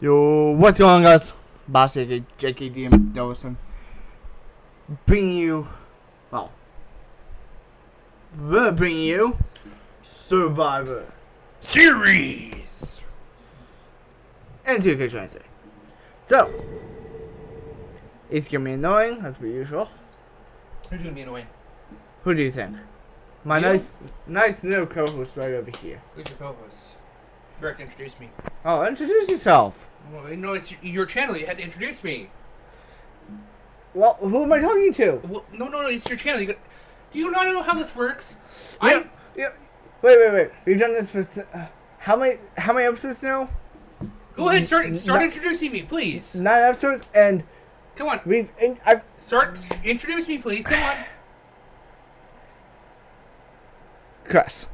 Yo, what's going on, guys? Boss aka JKDM Dawson. Bringing you, well, we're bringing you Survivor Series and 2K23. So, it's gonna be annoying, as per usual. Who's gonna be annoying? Who do you think? My You? nice little co-host right over here. Who's your co-host? You forgot to introduce me. Oh, introduce yourself. Well, no, it's your channel. You had to introduce me. Well, who am I talking to? Well, no, it's your channel. Do you not know how this works? Yeah. Wait. We've done this for how many episodes now? Go ahead, start introducing me, please. 9 episodes, and Come on, I've introduce me, please. Come on. Chris.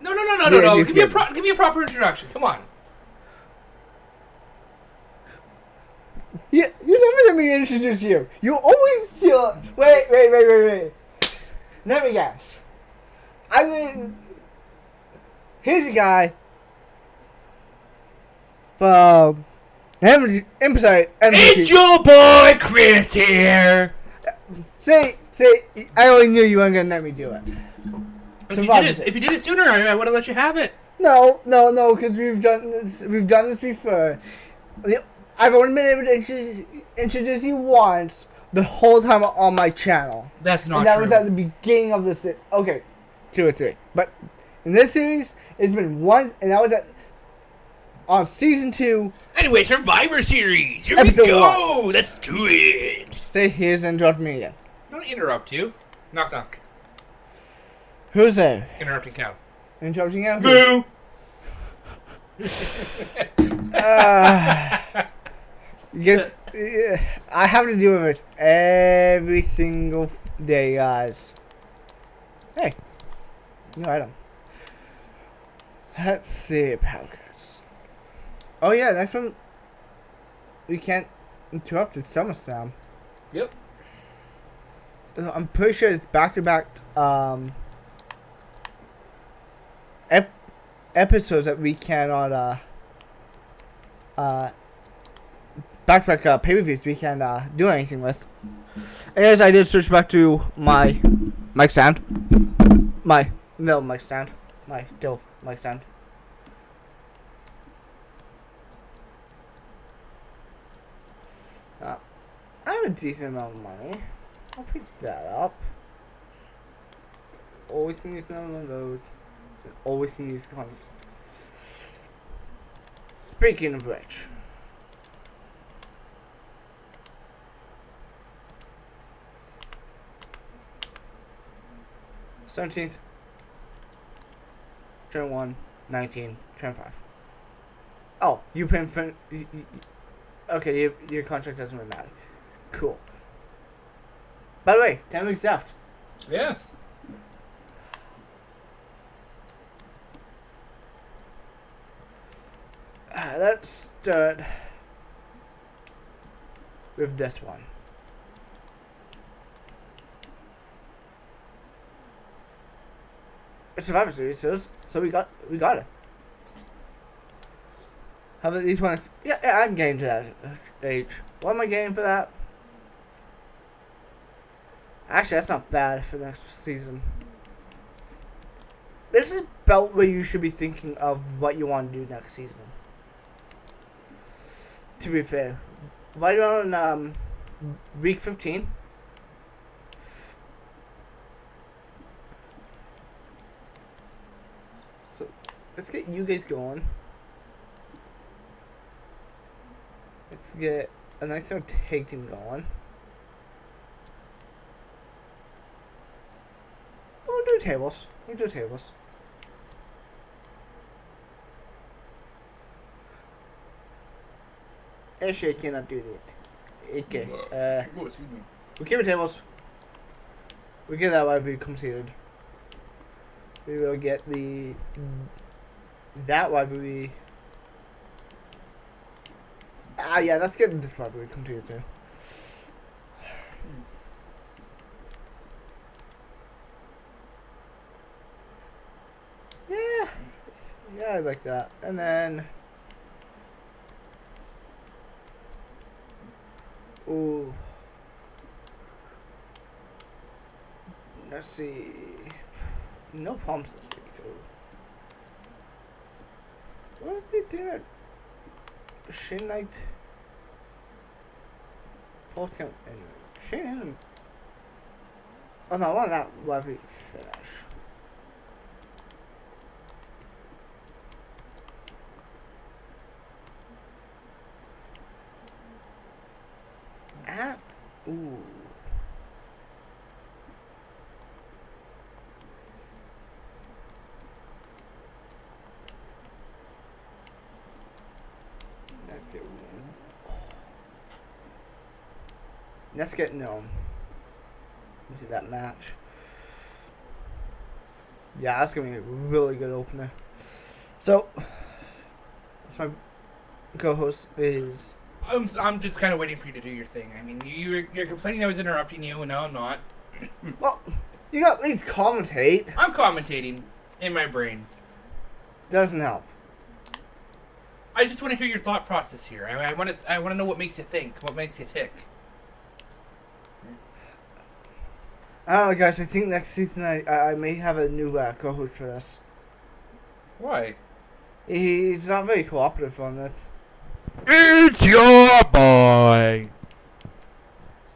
No. Yeah, Give me a proper introduction. Come on. You never let me introduce you. You always do. Wait. Let me guess. Here's a guy from episode MVP. It's your boy Chris here. Say. I already knew you weren't gonna let me do it. If you did it sooner, I would have let you have it. No, because we've done this before. I've only been able to introduce you once the whole time on my channel. That's not and that true. was at the beginning of the series. Okay, 2 or 3. But in this series, it's been once, and that was on season 2. Anyway, Survivor Series. Here Episode we go. 1. Let's do it. Say here's interrupt me again. Don't interrupt you. Knock knock. Who's there? Interrupting cow. Interrupting you? Boo. Yes, I have to deal with this every single day, guys. Hey, new item. Let's see, Palkers. Oh yeah, next one. We can't interrupt with SummerSlam. Yep. So I'm pretty sure it's back-to-back episodes that we cannot back-to-back pay-per-views we can do anything with. And yes, I did switch back to my mic stand. My mic stand. My mic stand. I have a decent amount of money. I'll pick that up. Always need some of those. Always need content. Speaking of which. 17th, 21, 19, 25. Oh, you pay for. Okay, your contract doesn't really matter. Cool. By the way, 10 weeks left. Yes. Let's start with this one. It's Survivor Series, so we got it. How about these ones? Yeah, I'm getting to that age. What am I getting for that? Actually, that's not bad for next season. This is about where you should be thinking of what you want to do next season. To be fair, right around week 15. So let's get you guys going. Let's get a nice little tag team going. We'll do tables. Actually, I cannot do that. Okay. We keep the tables. We get that while we completed. We will get that while we. Yeah, let's get this while we completed too. Yeah, I like that. And then Ooh. Let's see. No problems this week, so. What do you think that Shane Knight? 14. Anyway, Shane Henry. Oh no, I want that Levy finish. Ooh. That's it. Let's get known into that match. Yeah, that's gonna be a really good opener. So, that's my co-host is. I'm just kind of waiting for you to do your thing. I mean, you're complaining I was interrupting you, and now I'm not. Well, you got at least commentate. I'm commentating in my brain. Doesn't help. I just want to hear your thought process here. I want to know what makes you think, what makes you tick. I don't know, guys. I think next season I may have a new co-host for this. Why? He's not very cooperative on this. It's your boy.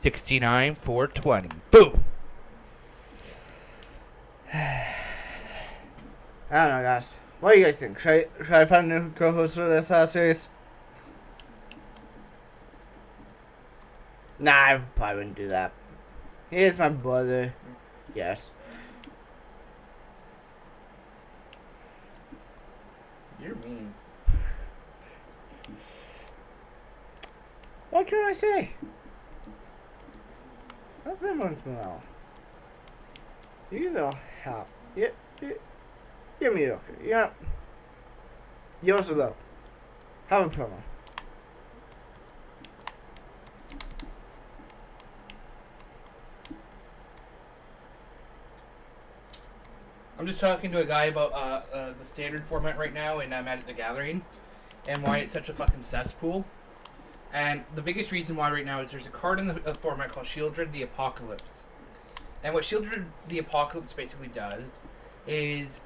69-420. Boom. I don't know, guys. What do you guys think? Should I find a new co-host for this series? Nah, I probably wouldn't do that. He is my brother. Yes. You're mean. What can I say? That's everyone's morale. You know how. You're mediocre. Yeah. You're also low. Have a promo. I'm just talking to a guy about the standard format right now in Magic the Gathering, and why it's such a fucking cesspool. And the biggest reason why right now is there's a card in the format called Shieldred the Apocalypse. And what Shieldred the Apocalypse basically does is,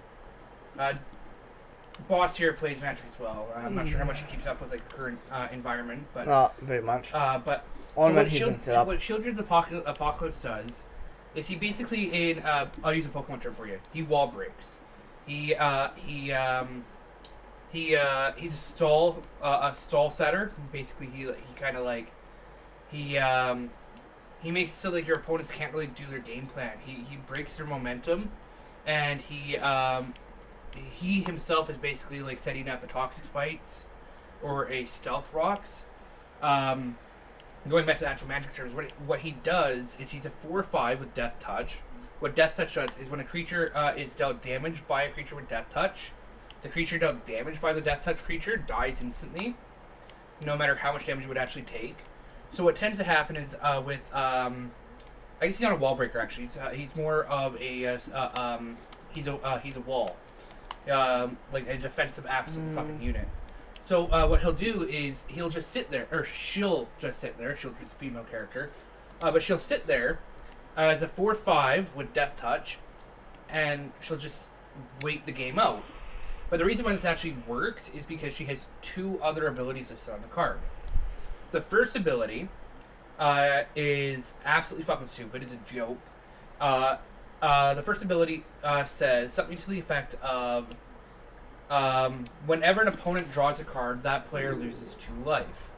Boss here plays Magic as well. I'm not sure how much he keeps up with like the current environment, but not very much. But so what Shieldred the Apocalypse does is he basically I'll use a Pokemon term for you. He wall breaks. He's a stall setter. Basically, he kind of like he makes it so that your opponents can't really do their game plan. He breaks their momentum, and he himself is basically like setting up a Toxic Spites or a Stealth Rocks. Going back to the actual Magic terms, what he does is he's a 4/5 with Death Touch. What Death Touch does is when a creature is dealt damage by a creature with Death Touch, the creature dealt damage by the Death Touch creature dies instantly, no matter how much damage it would actually take. So what tends to happen is with I guess he's not a wall breaker actually. He's more of a he's a wall, like a defensive absolute fucking unit. So what he'll do is he'll just sit there, or she'll just sit there. She'll just a female character, but she'll sit there as a 4/5 with Death Touch, and she'll just wait the game out. But the reason why this actually works is because she has two other abilities listed on the card. The first ability is absolutely fucking stupid. It's a joke. The first ability says something to the effect of whenever an opponent draws a card, that player loses 2 life.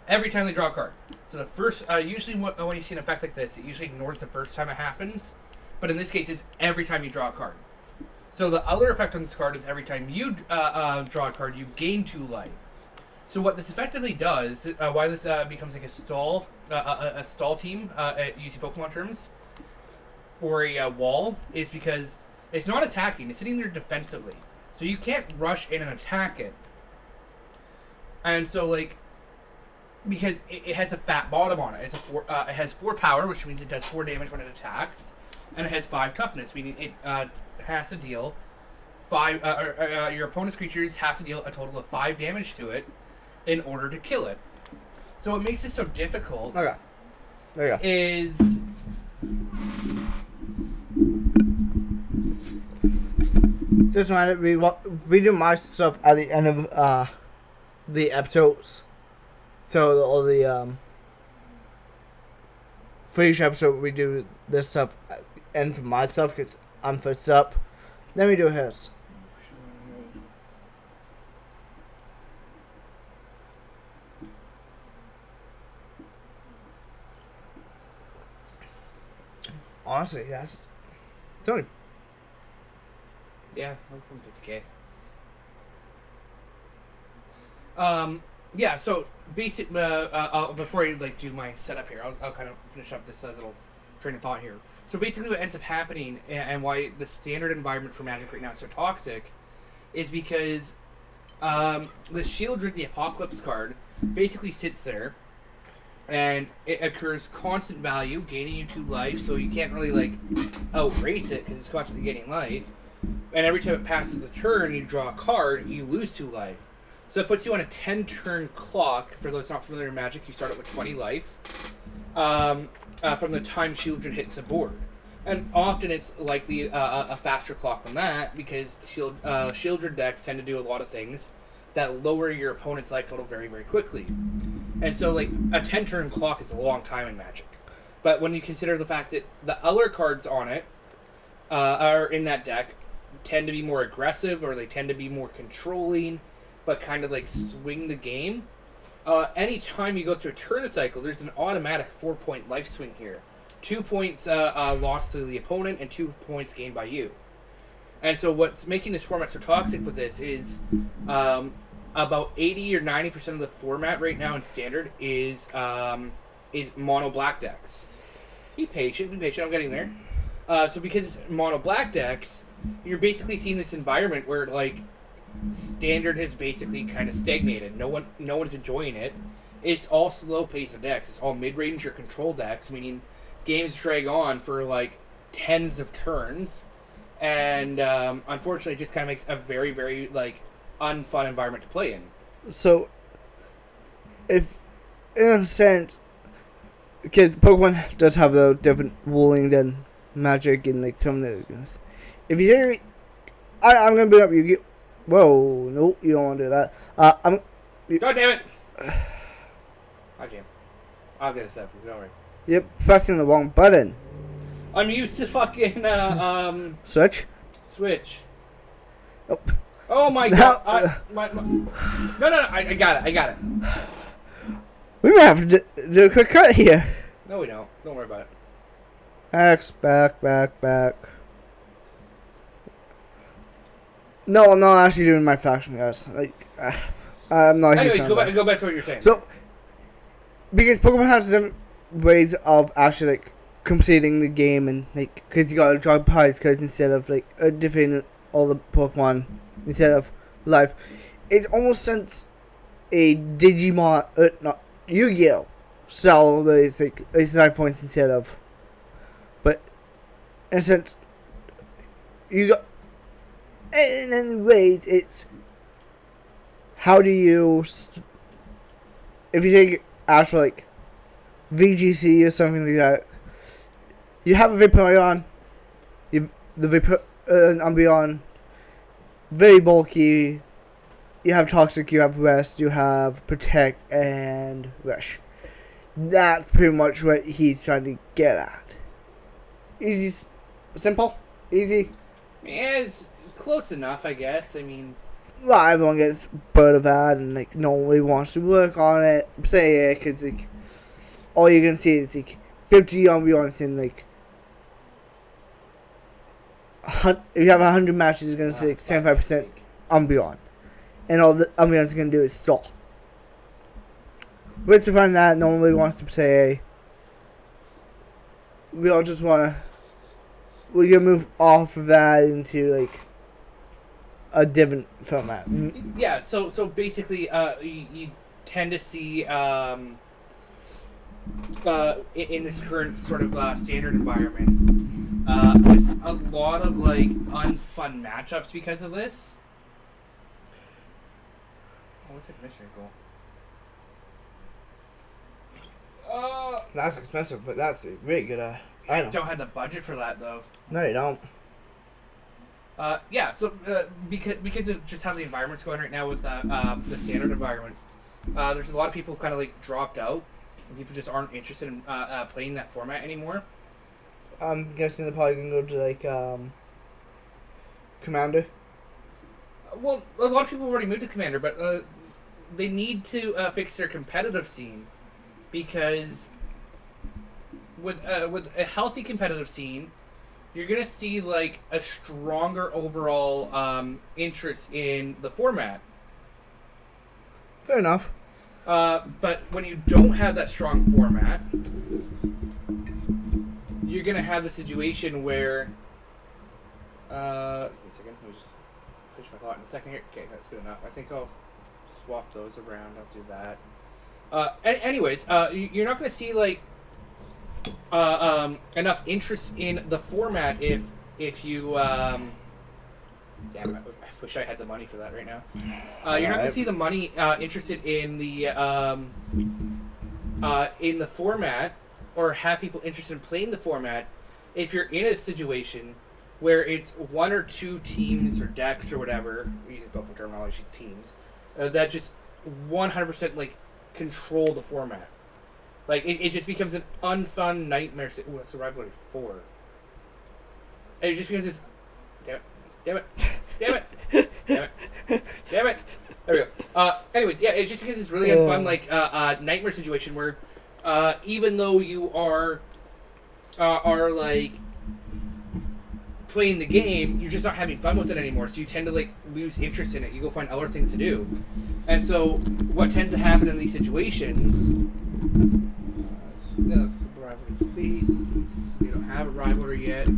Every time they draw a card. So the first, usually when you see an effect like this, it usually ignores the first time it happens. But in this case, it's every time you draw a card. So the other effect on this card is every time you draw a card, you gain 2 life. So what this effectively does, why this becomes like a stall team, using Pokemon terms, or a wall, is because it's not attacking, it's sitting there defensively. So you can't rush in and attack it. And so like, because it has a fat bottom on it, it has 4 power, which means it does 4 damage when it attacks, and it has 5 toughness, meaning it has to deal 5. Your opponent's creatures have to deal a total of 5 damage to it in order to kill it. So what makes it so difficult Okay. There you go. is Just wanted we do my stuff at the end of the episodes. So all the for each episode we do this stuff at the end for my stuff because I'm first up. Then we do his. Honestly, it's only yeah, 150K. Yeah. So basic. Before I do my setup here, I'll kind of finish up this little train of thought here. So basically, what ends up happening and why the standard environment for Magic right now is so toxic, is because the Shieldred, the Apocalypse card, basically sits there, and it occurs constant value, gaining you 2 life. So you can't really outrace it because it's constantly gaining life. And every time it passes a turn, you draw a card, you lose 2 life. So it puts you on a 10-turn clock. For those not familiar with Magic, you start out with 20 life from the time Shieldred hits the board. And often it's likely a faster clock than that because Shieldred decks tend to do a lot of things that lower your opponent's life total very, very quickly. And so a 10-turn clock is a long time in Magic. But when you consider the fact that the other cards on it are in that deck tend to be more aggressive, or they tend to be more controlling, but kind of swing the game. Anytime you go through a turn cycle, there's an automatic 4-point life swing here. 2 points lost to the opponent and 2 points gained by you. And so what's making this format so toxic with this is about 80 or 90% of the format right now in Standard is mono black decks. Be patient, I'm getting there. So because it's mono black decks, you're basically seeing this environment where Standard has basically kind of stagnated. No one's enjoying it. It's all slow pace of decks. It's all mid-range or control decks, meaning games drag on for tens of turns, and unfortunately, it just kind of makes a very, very unfun environment to play in. So, if in a sense, because Pokemon does have a different ruling than Magic and some of the. If you say, I'm gonna bring up Yu-Gi-Oh! Whoa, no, you don't want to do that. God damn it! Hi, Jam. I'll get us up. Don't worry. Yep, pressing the wrong button. I'm used to fucking Switch. Oh, oh my god! No! I got it. We might have to do a quick cut here. No, we don't. Don't worry about it. X back. No, I'm not actually doing my faction, guys. I'm not. Anyways, go back to what you're saying. So, because Pokemon has different ways of actually completing the game, and because you gotta draw prize cards instead of defeating all the Pokemon instead of life. It's almost since a Digimon, not Yu-Gi-Oh! Style, where it's 9 points instead of. But in a sense, you got. In any ways, it's how do you if you take actual VGC or something like that, you have a Vaporeon, the Umbreon, very bulky. You have Toxic, you have Rest, you have Protect, and Rush. That's pretty much what he's trying to get at. Easy, simple, easy. Yeah, it's close enough, I guess. I mean, well, everyone gets bored of that, and nobody wants to work on it. Say it, because all you're gonna see is 50 Umbreons in if you have 100 matches, you're gonna see 75% Umbreon, and all the Umbreon's gonna do is stall. What's the fun of that? Nobody wants to say. We all just wanna. We're gonna move off of that into a different format. Yeah, so basically, you tend to see in this current sort of standard environment, there's a lot of unfun matchups because of this. Oh, what's the commissioner goal? That's expensive, but that's a really good item. Don't have the budget for that though. No, you don't. Yeah, so because of just how the environment's going right now with the standard environment, there's a lot of people who've kind of like dropped out, and people just aren't interested in playing that format anymore. I'm guessing they're probably gonna go to like Commander. Well, a lot of people have already moved to Commander, but they need to fix their competitive scene, because with a healthy competitive scene, you're gonna see like a stronger overall interest in the format. Fair enough. But when you don't have that strong format, you're gonna have the situation where. Wait a second. Let me just finish my thought in a second here. Okay, that's good enough. I think I'll swap those around. I'll do that. Anyways, you're not gonna see like enough interest in the format if you. Damn, I wish I had the money for that right now. You're not gonna see the money interested in the format, or have people interested in playing the format if you're in a situation where it's one or two teams or decks or whatever, using Pokemon terminology, teams, that just 100% like control the format. Like it just becomes an unfun nightmare. Ooh, that's a rivalry 4. And it just becomes this. Damn it! Damn it! Damn it! Damn it! There we go. Anyways, yeah, it's just because it's really unfun, like nightmare situation where, even though you are like playing the game, you're just not having fun with it anymore. So you tend to like lose interest in it. You go find other things to do, and so what tends to happen in these situations. That's the rivalry complete. We don't have a rivalry yet.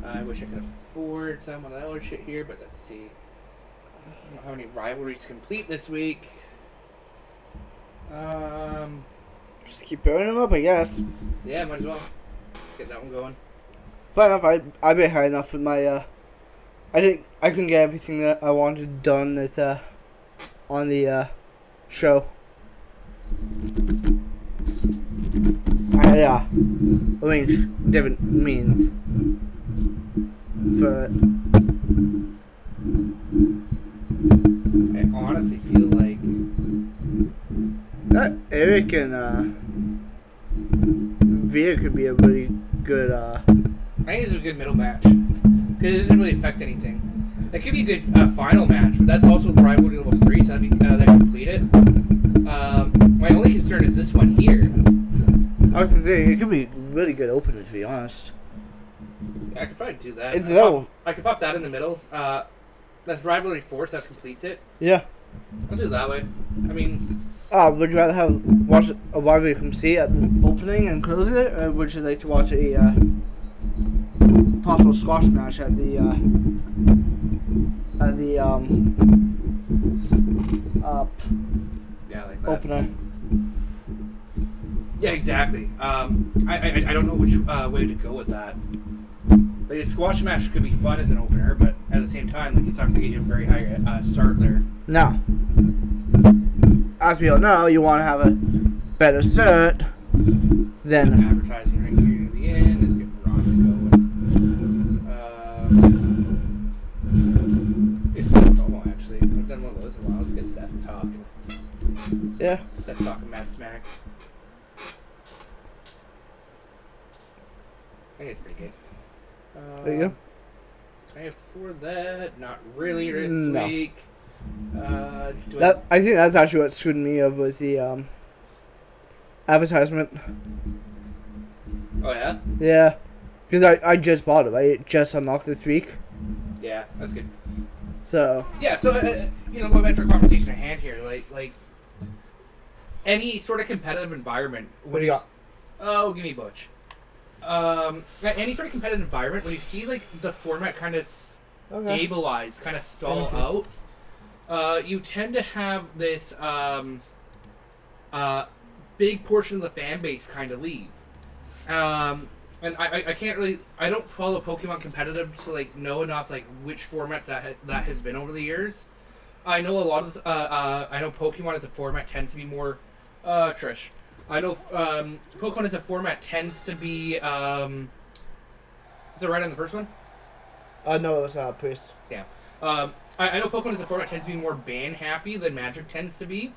I wish I could afford some of the other shit here, but let's see. I don't have any rivalries complete this week. Just keep burning them up, I guess. Yeah, might as well get that one going. Fair enough. I been high enough with my. I couldn't get everything that I wanted done this on the show. I arrange different means for it. I honestly feel like That Eric and Veer could be a really good. I think it's a good middle match because it doesn't really affect anything. It could be a good final match, but that's also the rivalry level 3, so that complete it. My only concern is this one here. I was gonna say it could be a really good opener, to be honest. Yeah, I could probably do that. I could pop that in the middle. That's rivalry 4, so that completes it. Yeah. I'll do it that way. I mean, would you rather watch a rivalry complete at the opening and closing it, or would you like to watch a possible squash match at the yeah, like that. opener? Yeah, exactly. I don't know which way to go with that. Like, a squash match could be fun as an opener, but at the same time, like, it's not going to get you a very high start there. No. As we all know, you want to have a better start than Advertising right here near the end is getting Ron to go. It's not promo, actually. I've done one of those in a while. Let's get Seth talking. yeah. Seth talking Mad Smack. I think it's pretty good. There you go. Can I afford that? Not really this No. week. I think that's actually what screwed me up was the advertisement. Oh yeah? Yeah, because I just bought it. I just unlocked this week. Yeah, that's good. So Yeah, so going back to our conversation at hand here, like any sort of competitive environment. What do you got? Oh, give me Butch. Any sort of competitive environment, when you see like the format kind of stabilize, kind of stall out, you tend to have this big portion of the fan base kind of leave. And I can't really, I don't follow Pokemon competitive to like know enough like which formats that has been over the years. I know a lot of I know Pokemon as a format tends to be more Trish. I know Pokemon as a format tends to be. Is it right on the first one? No, it was Priest. Yeah. I know Pokemon as a format tends to be more ban happy than Magic tends to be.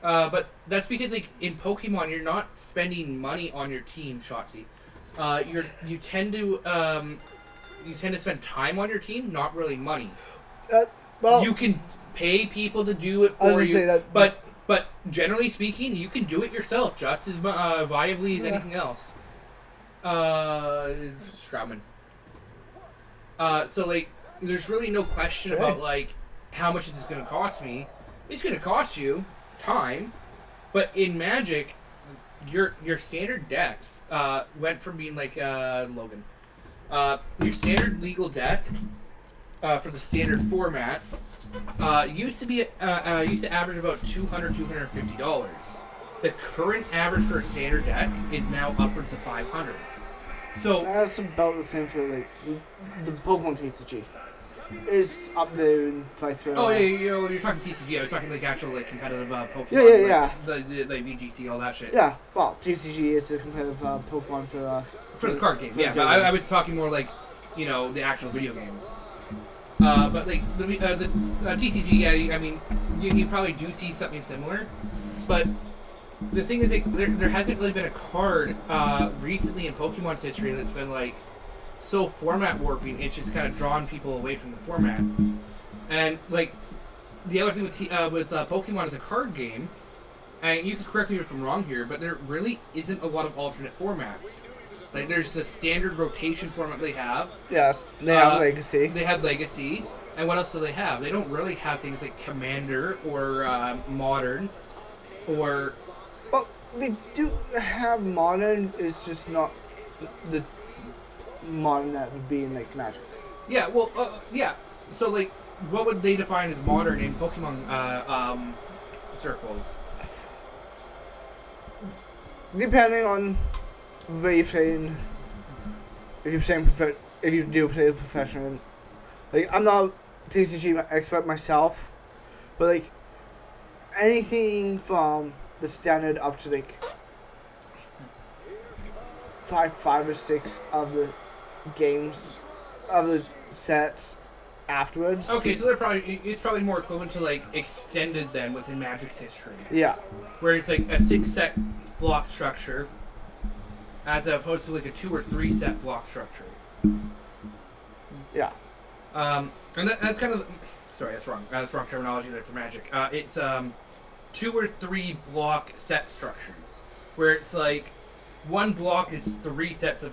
But that's because like in Pokemon you're not spending money on your team, Shotzi. You tend to spend time on your team, not really money. Well, You can pay people to do it I was for gonna you, say that, but generally speaking, you can do it yourself just as viably as Yeah. anything else. Strawman. So like, there's really no question Okay. about like how much is this going to cost me. It's going to cost you time, but in Magic, your standard decks went from being like Logan. Your standard legal deck for the standard format used to average about $250. The current average for a standard deck is now upwards of $500. So that's about the same for like the Pokemon TCG. It's up there in price for. oh yeah, you're talking TCG. I was talking like actual like competitive Pokemon. Yeah. Like, the VGC, all that shit. Yeah, well, TCG is a competitive Pokemon For the card game, for yeah. the But game. I was talking more like, the actual video games. But like the TCG, yeah. I mean, you probably do see something similar, but the thing is, like, there hasn't really been a card recently in Pokemon's history that's been like so format warping. It's just kind of drawn people away from the format. And like the other thing with Pokemon as a card game, and you can correct me if I'm wrong here, but there really isn't a lot of alternate formats. Like there's the standard rotation format they have. Yes, they have Legacy. They have Legacy, and what else do they have? They don't really have things like Commander or Modern, or Well, they do have Modern. It's just not the Modern that would be in like Magic. yeah. Well, yeah. So like, what would they define as Modern in Pokemon circles? Depending on where you're playing, if you do play professional, like I'm not a TCG expert myself, but like anything from the standard up to like five or six of the games, of the sets afterwards. Okay, so it's probably more equivalent to like extended then within Magic's history, Yeah. where it's like a 6-set block structure, as opposed to like a 2 or 3 set block structure. Yeah. And that's kind of sorry, that's wrong. That's wrong terminology there for Magic. It's 2 or 3 block set structures, where it's like one block is 3 sets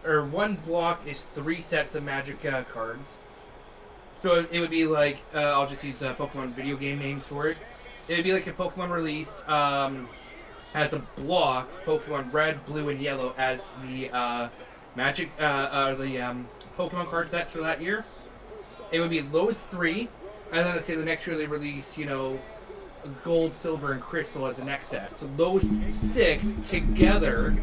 or one block is 3 sets of Magic cards. So it would be like I'll just use Pokemon video game names for it. It would be like a Pokemon release has a block Pokemon Red, Blue, and Yellow as the Magic Pokemon card sets for that year. It would be those 3, and then let's say the next year they release Gold, Silver, and Crystal as the next set. So those 6 together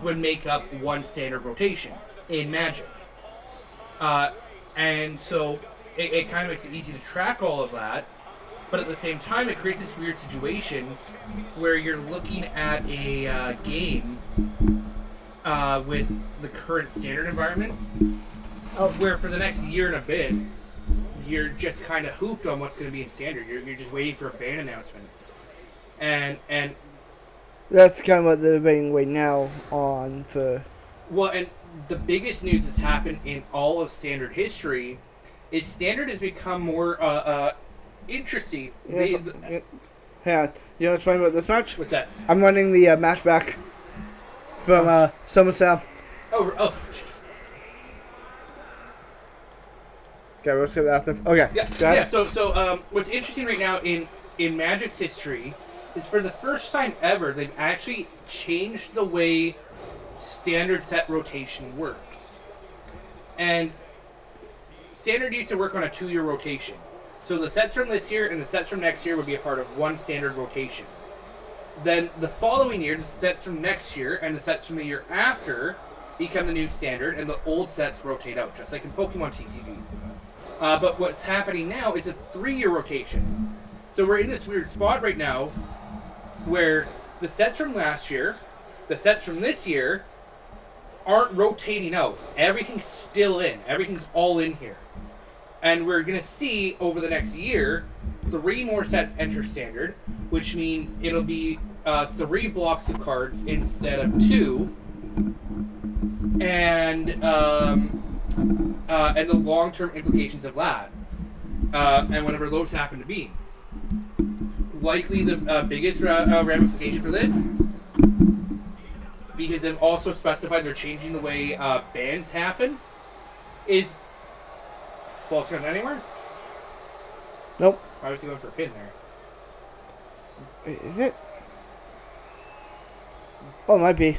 would make up one standard rotation in Magic. And so it kind of makes it easy to track all of that, but at the same time it creates this weird situation where you're looking at a game with the current standard environment, where for the next year and a bit, you're just kind of hooped on what's going to be in standard. You're just waiting for a ban announcement, and That's kind of what they're debating right now on for. well, and the biggest news that's happened in all of standard history is standard has become more interesting. Yeah, you know what's funny about this match? What's that? I'm running the match back from SummerSlam. Oh. Okay, we'll skip that stuff. Okay, Yeah, go ahead. yeah. So what's interesting right now in Magic's history is for the first time ever they've actually changed the way standard set rotation works. And standard used to work on a 2-year rotation. So the sets from this year and the sets from next year would be a part of one standard rotation. Then the following year, the sets from next year and the sets from the year after become the new standard, and the old sets rotate out, just like in Pokemon TCG. But what's happening now is a 3-year rotation. So we're in this weird spot right now where the sets from last year, the sets from this year, aren't rotating out. Everything's still in. Everything's all in here. And we're going to see over the next year 3 more sets enter standard, which means it'll be 3 blocks of cards instead of 2. And the long-term implications of that. And whatever those happen to be. Likely the biggest ramification for this, because they've also specified they're changing the way bans happen, is... False count anywhere? Nope. I was going for a pin there. Is it? Oh, it might be.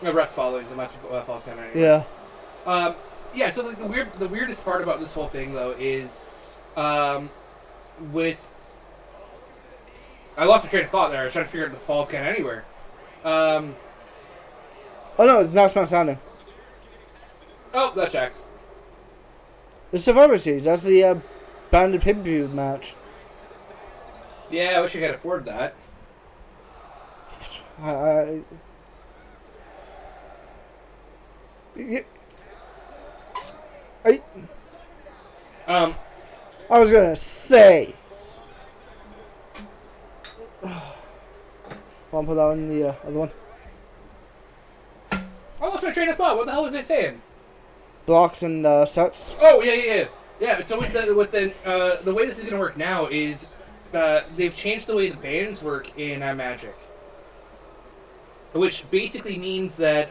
Rest following, unless false count anywhere. Yeah. Yeah, so like the weirdest part about this whole thing, though, is... with... I lost my train of thought there. I was trying to figure out the false count anywhere. Oh, no, it's not smart sounding. Oh, that checks. The Survivor Series. That's the banded pay-per-view match. Yeah, I wish I could afford that. I was gonna say. I'll put that on the other one. I lost my train of thought. What the hell was I saying? Blocks and sets. Oh yeah. So with the way this is gonna work now is they've changed the way the bans work in Magic, which basically means that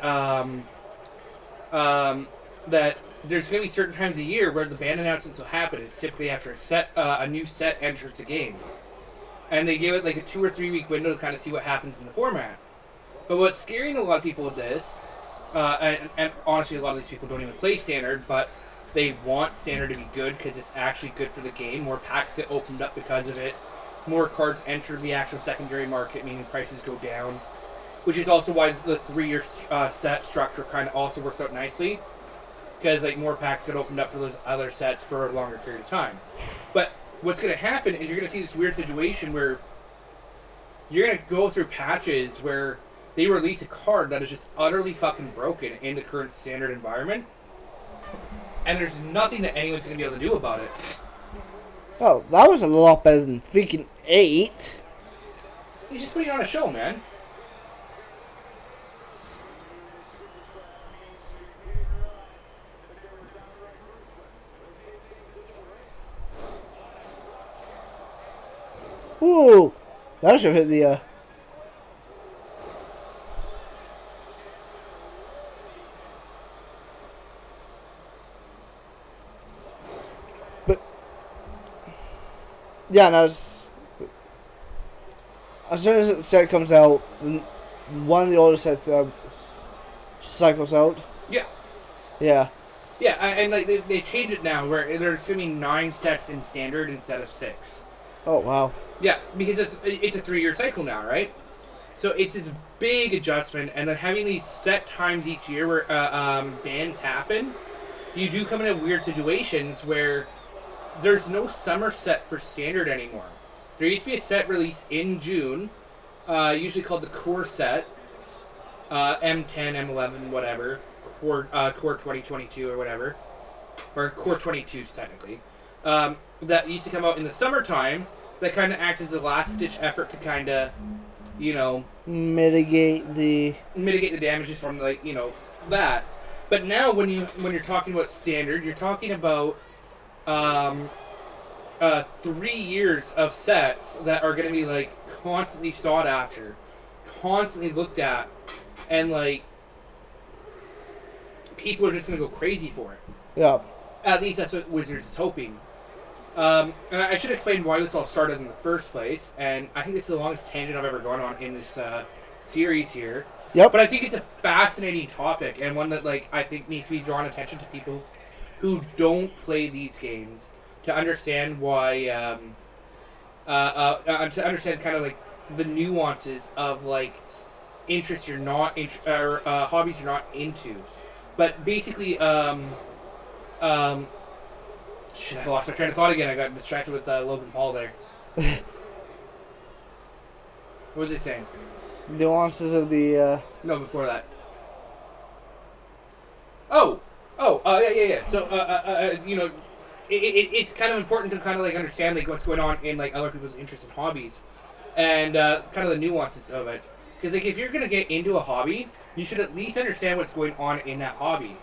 that there's gonna be certain times a year where the ban announcements will happen. It's typically after a new set enters the game, and they give it like a 2 or 3 week window to kind of see what happens in the format. But what's scaring a lot of people with this. And honestly, a lot of these people don't even play Standard, but they want Standard to be good because it's actually good for the game. More packs get opened up because of it. More cards enter the actual secondary market, meaning prices go down. Which is also why the 3-year set structure kind of also works out nicely. Because like more packs get opened up for those other sets for a longer period of time. But what's going to happen is you're going to see this weird situation where you're going to go through patches where they release a card that is just utterly fucking broken in the current Standard environment. And there's nothing that anyone's going to be able to do about it. Oh, that was a lot better than freaking 8. He's just putting on a show, man. Ooh, that should hit the But yeah, no, as soon as the set comes out, one of the older sets cycles out. Yeah. Yeah. Yeah, and like they changed it now where there's going to be 9 sets in Standard instead of 6. Oh wow. Yeah, because it's a 3-year cycle now, right? So it's this big adjustment, and then having these set times each year where bans happen, you do come into weird situations where there's no summer set for Standard anymore. There used to be a set released in June, usually called the Core set, M10, M11, whatever, Core 2022 or whatever, or Core 22 technically, that used to come out in the summertime. That kind of act as a last-ditch effort to kind of, mitigate the damages from that. But now when you're talking about Standard, you're talking about 3 years of sets that are going to be like constantly sought after, constantly looked at, and like people are just going to go crazy for it. Yeah. At least that's what Wizards is hoping. And I should explain why this all started in the first place, and I think this is the longest tangent I've ever gone on in this series here. Yep. But I think it's a fascinating topic, and one that I think needs to be drawn attention to people who don't play these games to understand why, to understand kind of like the nuances of interests you're not or hobbies you're not into. But basically, shit, I lost my train of thought again. I got distracted with Logan Paul there. What was he saying? Nuances of the. No, before that. Yeah. So, you know, it's kind of important to kind of like understand like what's going on in like other people's interests and hobbies, and kind of the nuances of it. Because like if you're gonna get into a hobby, you should at least understand what's going on in that hobby.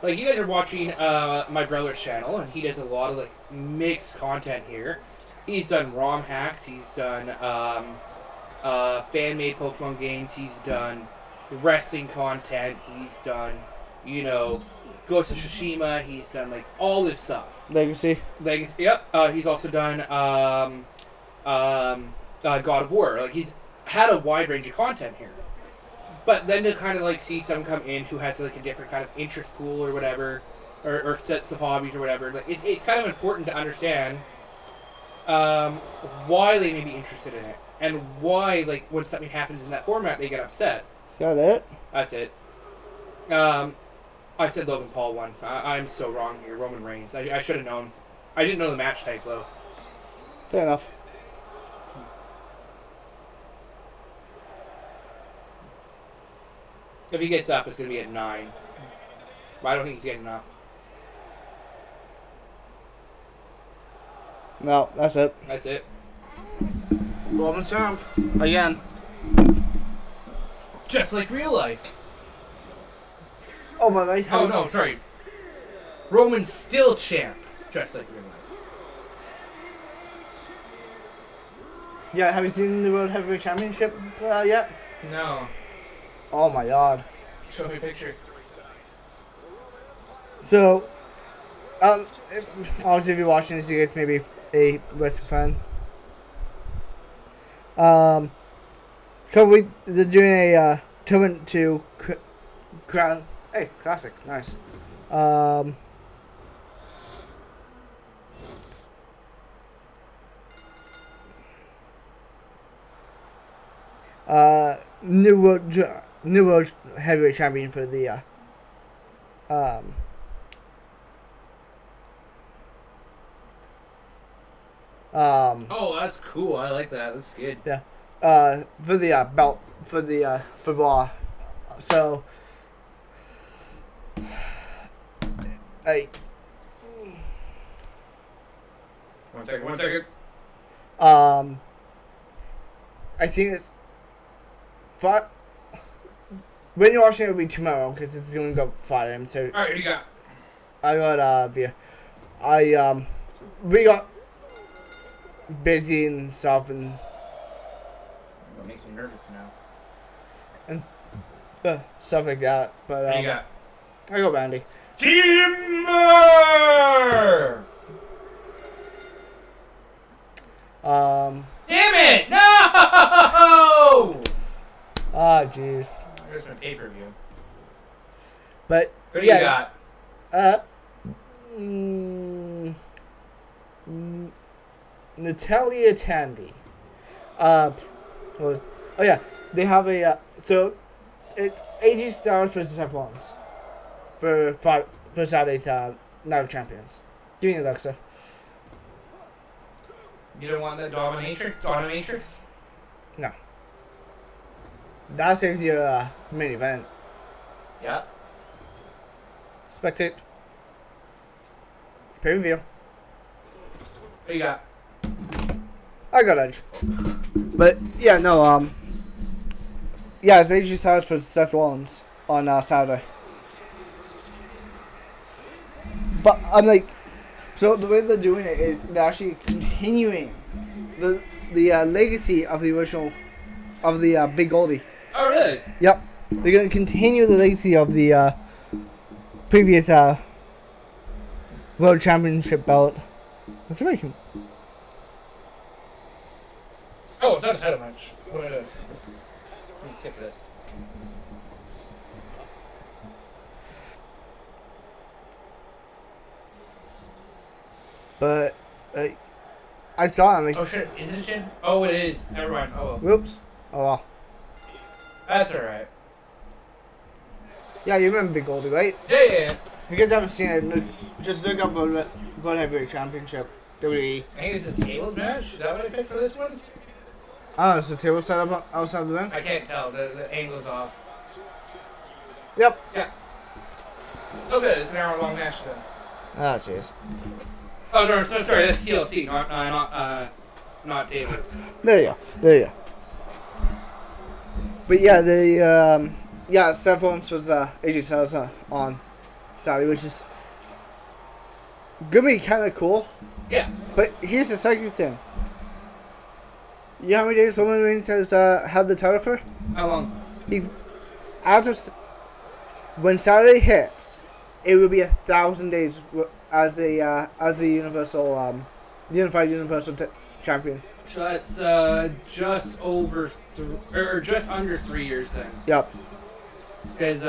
Like you guys are watching my brother's channel, and he does a lot of like mixed content here. He's done ROM hacks. He's done fan-made Pokemon games. He's done wrestling content. He's done, you know, Ghost of Tsushima. He's done like all this stuff. Legacy. Yep. He's also done God of War. Like he's had a wide range of content here. But then to kind of like see someone come in who has like a different kind of interest pool or whatever, or sets of hobbies or whatever, like it's kind of important to understand why they may be interested in it and why like when something happens in that format they get upset. Is that it? That's it. I said Logan Paul won. I'm so wrong here. Roman Reigns. I should have known. I didn't know the match type though. Fair enough. If he gets up, it's going to be at 9. But I don't think he's getting up. No, that's it. That's it. Roman's champ. Again. Just like real life. Oh, my God. Oh, no, sorry. Roman's still champ. Just like real life. Yeah, have you seen the World Heavyweight Championship yet? No. Oh, my God. Show me a picture. So, obviously, if you're watching this, you guys maybe a wrestling fan. They're doing a tournament to crown. Hey, classic, nice. New World Heavyweight Champion for the Oh, that's cool. I like that. That's good. Yeah. For the belt for the for Raw. So like One second. I think it's when you're watching it, it'll be tomorrow because it's going to go Friday. So All right, what do you got? I got we got busy and stuff and That makes me nervous now. and stuff like that. But What do you got? I go Randy. Timber! Damn it! No! Ah, jeez. There's my pay-per-view. But What do yeah, you got? Natalia Tandy. They have a so it's AJ Styles versus Seth Rollins for Saturday's Night of Champions. Give me Alexa. You don't want the Dominatrix? No. That's your main event. Yeah. Spectate. It's pay-per-view. What do you got? I got Edge. But yeah, no, yeah, it's AJ Styles versus Seth Rollins on Saturday. But I'm like, so the way they're doing it is they're actually continuing the legacy of the original of the Big Goldie. Oh, really? Yep, they're gonna continue the legacy of the previous World Championship belt. That's right. Oh, it's not a title match. Let me skip this. But I saw him. Oh shit, is it Shin? Oh, it is. Never mind. Oh well. Whoops. Oh well. That's alright. Yeah, you remember Big Goldie, right? Yeah. If you guys haven't seen it, just look up World Heavyweight Championship. WWE. I think this is a tables match. Is that what I picked for this one? Oh, is the table set up outside the ring? I can't tell. The angle's off. Yep. Yeah. Oh, good. It's an hour-long match then. Oh, jeez. Oh no, sorry. That's TLC, not Davis. There you go. But yeah, Seth Rollins was AJ Styles on Saturday, which is gonna be kind of cool. Yeah. But here's the second thing. You know how many days Roman Reigns has had the title for? How long? He's when Saturday hits, it will be 1,000 days as the unified universal champion. So that's just over or just under 3 years then. Yep. Because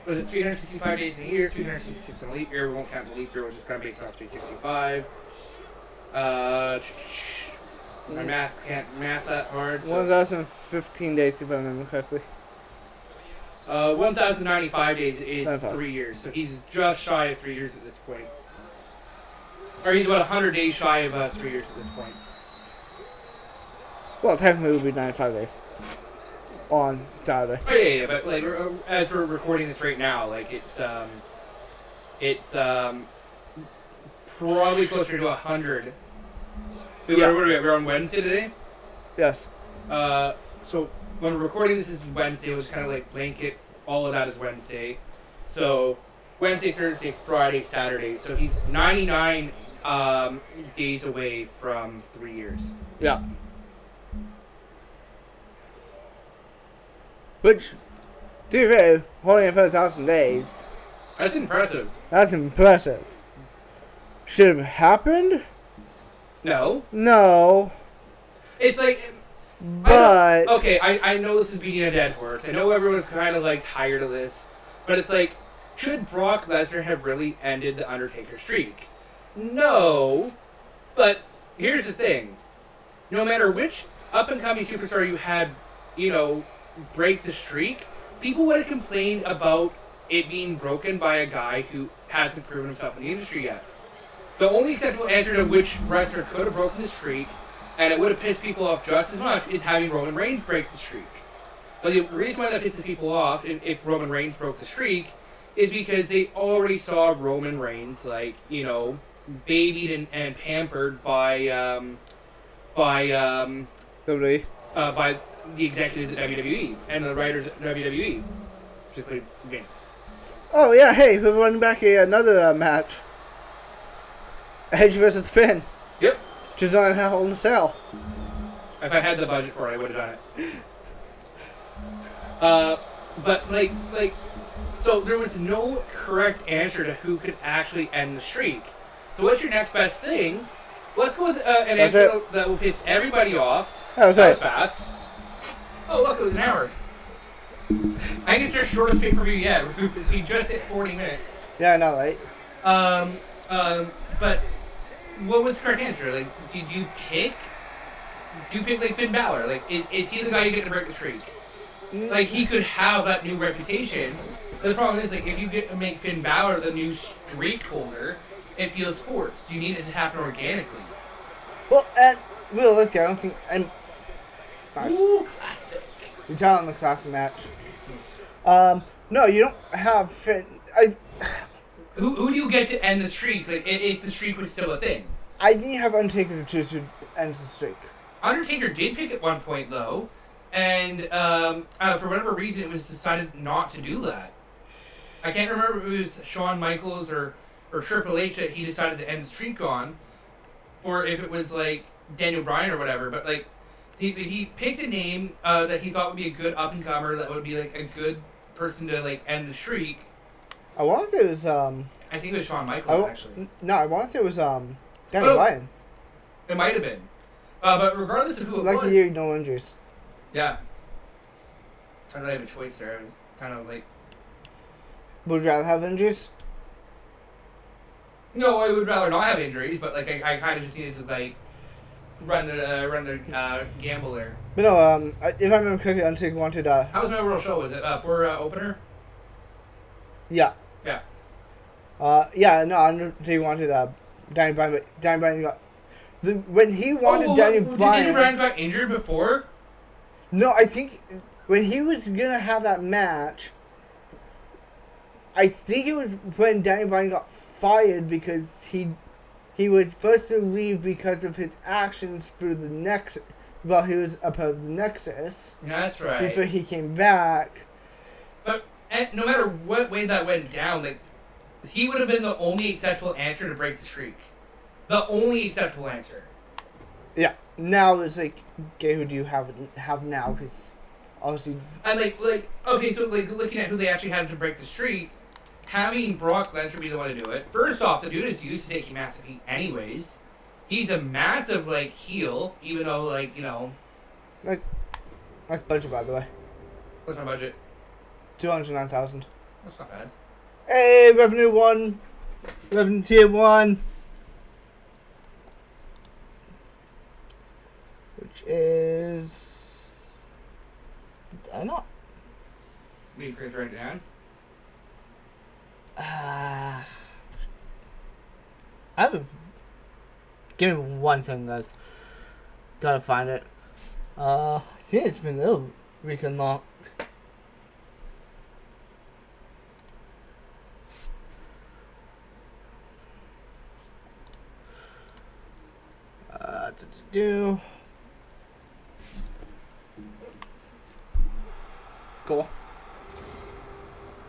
was it 365 days in a year, 366 in a leap year? We won't count the leap year, which is kind of based on 365. My math can't math that hard. So. 1,015 days, if I remember correctly. 1,095 days is 95. 3 years, so he's just shy of 3 years at this point. Or he's about 100 days shy of 3 years at this point. Well, technically it would be 95 days on Saturday. Oh yeah, but like as we're recording this right now, like it's probably closer to 100. We're on Wednesday today. Yes. So when we're recording this is Wednesday. We'll just kind of like blanket all of that as Wednesday. So Wednesday, Thursday, Friday, Saturday. So he's 99 days away from 3 years. Yeah. Which, to be fair, holding it for 1,000 days. That's impressive. That's impressive. Should have happened? No. No. It's like... But... I know this is beating a dead horse. I know everyone's kind of like tired of this. But it's like, should Brock Lesnar have really ended the Undertaker streak? No. But here's the thing. No matter which up-and-coming superstar you had, break the streak, people would have complained about it being broken by a guy who hasn't proven himself in the industry yet. The only acceptable answer to which wrestler could have broken the streak, and it would have pissed people off just as much, is having Roman Reigns break the streak. But the reason why that pisses people off, if Roman Reigns broke the streak, is because they already saw Roman Reigns, babied and pampered by the executives at WWE and the writers at WWE, specifically Vince. Oh yeah, hey, we're running back another match. Edge versus Finn. Yep. Which is on Hell in a Cell. If I had the budget for it, I would have done it. But so there was no correct answer to who could actually end the streak. So what's your next best thing? Let's go with an answer that will piss everybody off. That was fast. Oh look, it was an hour. I think it's our shortest pay-per-view yet. We just hit 40 minutes. Yeah, I know, right? But what was the correct answer? Like, did you pick? Do you pick like Finn Balor? Like, is he the guy you get to break the streak? Like, he could have that new reputation. But the problem is, like, if you get to make Finn Balor the new streak holder, it feels forced. You need it to happen organically. Well, and realistically, I don't think. Nice. Ooh, classic. You're talking the classic match. No, you don't have Finn. Who do you get to end the streak? Like, if the streak was still a thing? I think you have Undertaker to end the streak. Undertaker did pick at one point, though, and for whatever reason, it was decided not to do that. I can't remember if it was Shawn Michaels or Triple H that he decided to end the streak on, or if it was like Daniel Bryan or whatever. But like, he picked a name that he thought would be a good up and comer, that would be like a good person to like end the streak. I want to say it was I think it was Shawn Michaels actually. No, I want to say it was Daniel Bryan. It might have been. But regardless of who it was... Lucky you, no injuries. Yeah. I don't have a choice there. I was kind of like... Would you rather have injuries? No, I would rather not have injuries, but like I kind of just needed to like run the gamble there. But no, if I remember correctly, Undertaker wanted... How was my overall show? Was it for opener? Yeah. Yeah. Yeah, no, Undertaker wanted Daniel Bryan got When he wanted Daniel Did Bryan... Daniel Bryan got injured before? No, I think when he was going to have that match, I think it was when Daniel Bryan got fired because he was supposed to leave because of his actions through the Nexus. Well, he was a part of the Nexus. That's right. Before he came back. But no matter what way that went down, like, he would have been the only acceptable answer to break the streak. The only acceptable answer. Yeah. Now it's like, okay, who do you have now? Because obviously... And okay, so looking at who they actually had to break the streak, having Brock Lesnar be the one to do it. First off, the dude is used to taking massive heat anyways. He's a massive, heel, even though, Nice budget, by the way. What's my budget? 209,000. That's not bad. Hey, revenue 1. Revenue tier 1. Which is... Did I not? We forget to write it down. I haven't... Give me 1 second, guys. Gotta find it. See, it's been a little unlocked. Do. Cool.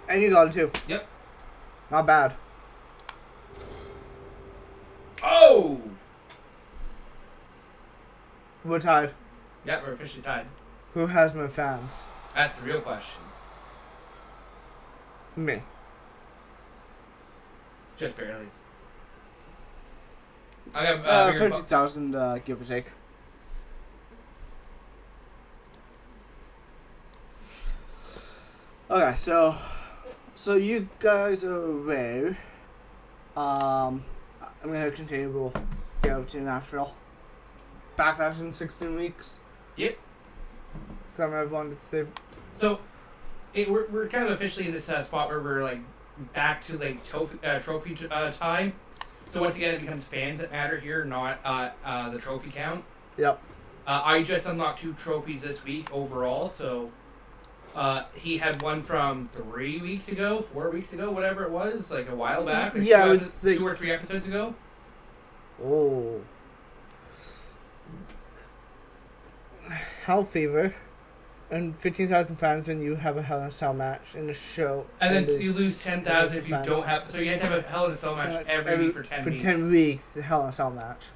And you got it too. Yep. Not bad. Oh! We're tied. Yeah, we're officially tied. Who has more fans? That's the real question. Me. Just barely. I have 50,000, give or take. Okay, so you guys are aware. I'm gonna continue. We'll get over to Nashville. Backlash in 16 weeks. Yep. Something I wanted to say. So, we're kind of officially in this spot where we're back to trophy time. So once again, it becomes fans that matter here, not the trophy count. Yep. I just unlocked 2 trophies this week overall. So he had one from 3 weeks ago, 4 weeks ago, whatever it was, a while back. Yeah, it was 2 or 3 episodes ago. Oh. Hell Fever. And 15,000 fans when you have a Hell in a Cell match in a show. And then you lose 10,000 if you don't have... So you have to have a Hell in a Cell match every week for 10 weeks. For 10 weeks, the Hell in a Cell match.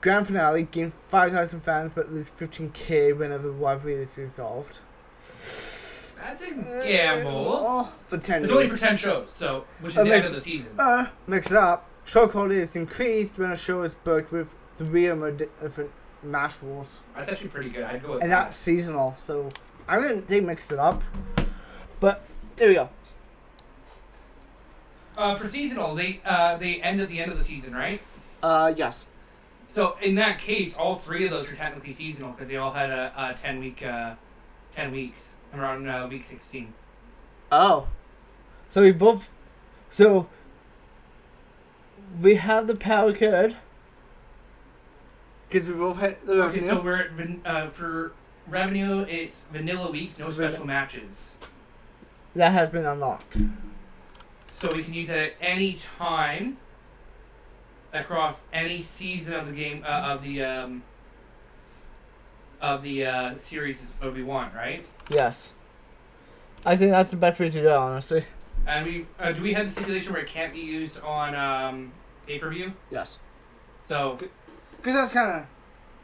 Grand finale, gain 5,000 fans but lose 15k whenever the rivalry is resolved. That's a gamble. For 10 It's weeks. only for 10 shows, so which is the end of the season. Mix it up. Show quality is increased when a show is booked with 3 or more different match rules. That's actually pretty good. I'd go with and that. That's seasonal, so I'm gonna mix it up. But there we go. For seasonal, they end at the end of the season, right? Yes. So in that case, all 3 of those are technically seasonal because they all had a 10 weeks around week 16. Oh, so we have the power code. Because we both hit the revenue. Okay, so we're for revenue, it's vanilla week, no special matches. That has been unlocked. So we can use it at any time across any season of the game of the series that we want, right? Yes. I think that's the best way to do it, honestly. And we do we have the stipulation where it can't be used on pay-per-view? Yes. So. Because that's kind of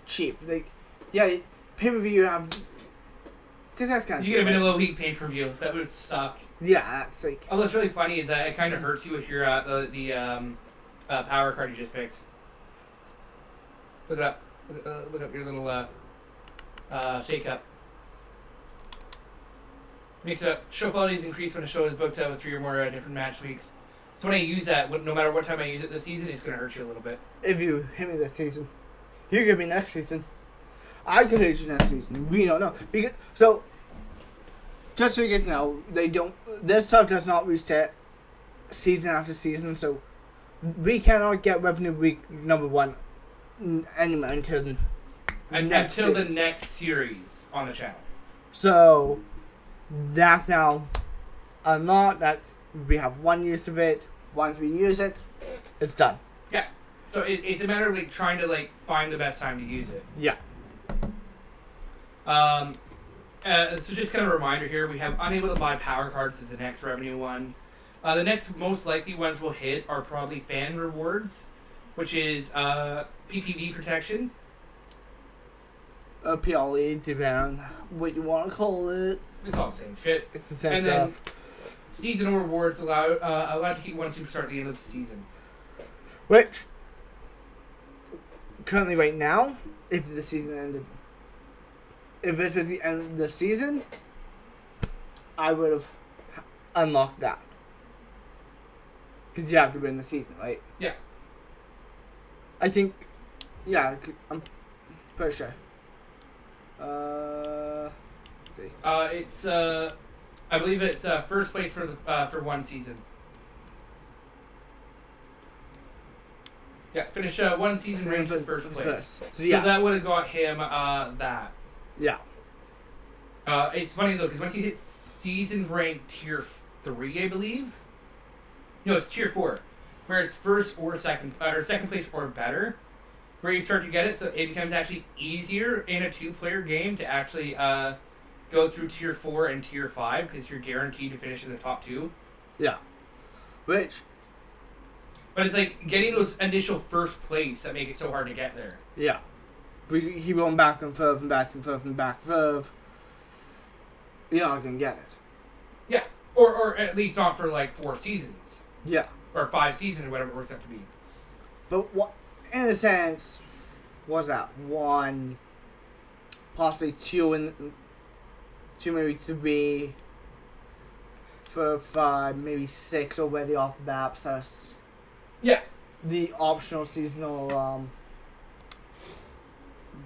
cheap. Pay-per-view you have... Because that's kind of cheap. You get a vanilla week pay-per-view. That would suck. Yeah, that's like... Oh, what's really funny is that it kind of hurts you with your the power card you just picked. Look it up. Look up your little shake-up. Mix it up. Show quality is increased when a show is booked out with 3 or more different match weeks. So when I use that, no matter what time I use it this season, it's going to hurt you a little bit. If you hit me this season. You could be next season. I could hit you next season. We don't know. So, just so you get to know, this stuff does not reset season after season, so we cannot get revenue week number 1 anime until the until the series. next series on the channel. So that's now unlocked. We have 1 use of it. Once we use it, it's done. Yeah. So it's a matter of like trying to like find the best time to use it. Yeah. So just kind of a reminder here, we have unable to buy power cards as the next revenue one. The next most likely ones we'll hit are probably fan rewards, which is PPV protection. PLE, depending on what you want to call it. It's all the same shit. It's the same And stuff. then seasonal rewards allowed to keep one superstar at the end of the season. Which, currently right now, if the season ended, if it was the end of the season, I would have unlocked that. Because you have to win the season, right? Yeah. I think, yeah, I'm pretty sure. Let's see. It's I believe it's first place for one season. Yeah, finish one season ranked in first place. So yeah, So that would have got him that. yeah, It's funny though, because once you hit season rank tier 3, I believe. No, it's tier 4, where it's first or second place or better, where you start to get it. So it becomes actually easier in a 2-player game to actually go through tier 4 and tier 5 because you're guaranteed to finish in the top 2. yeah. Which, But it's like getting those initial first place that make it so hard to get there. yeah, we keep going back and forth and back and forth and back and forth. You're not gonna get it. Yeah, or at least not for like 4 seasons. Yeah. Or 5 seasons, or whatever it works out to be. But what, in a sense, what's that? 1, possibly 2, and 2, maybe 3, 4, 5, maybe 6 already off the bat. Plus Yeah. the optional seasonal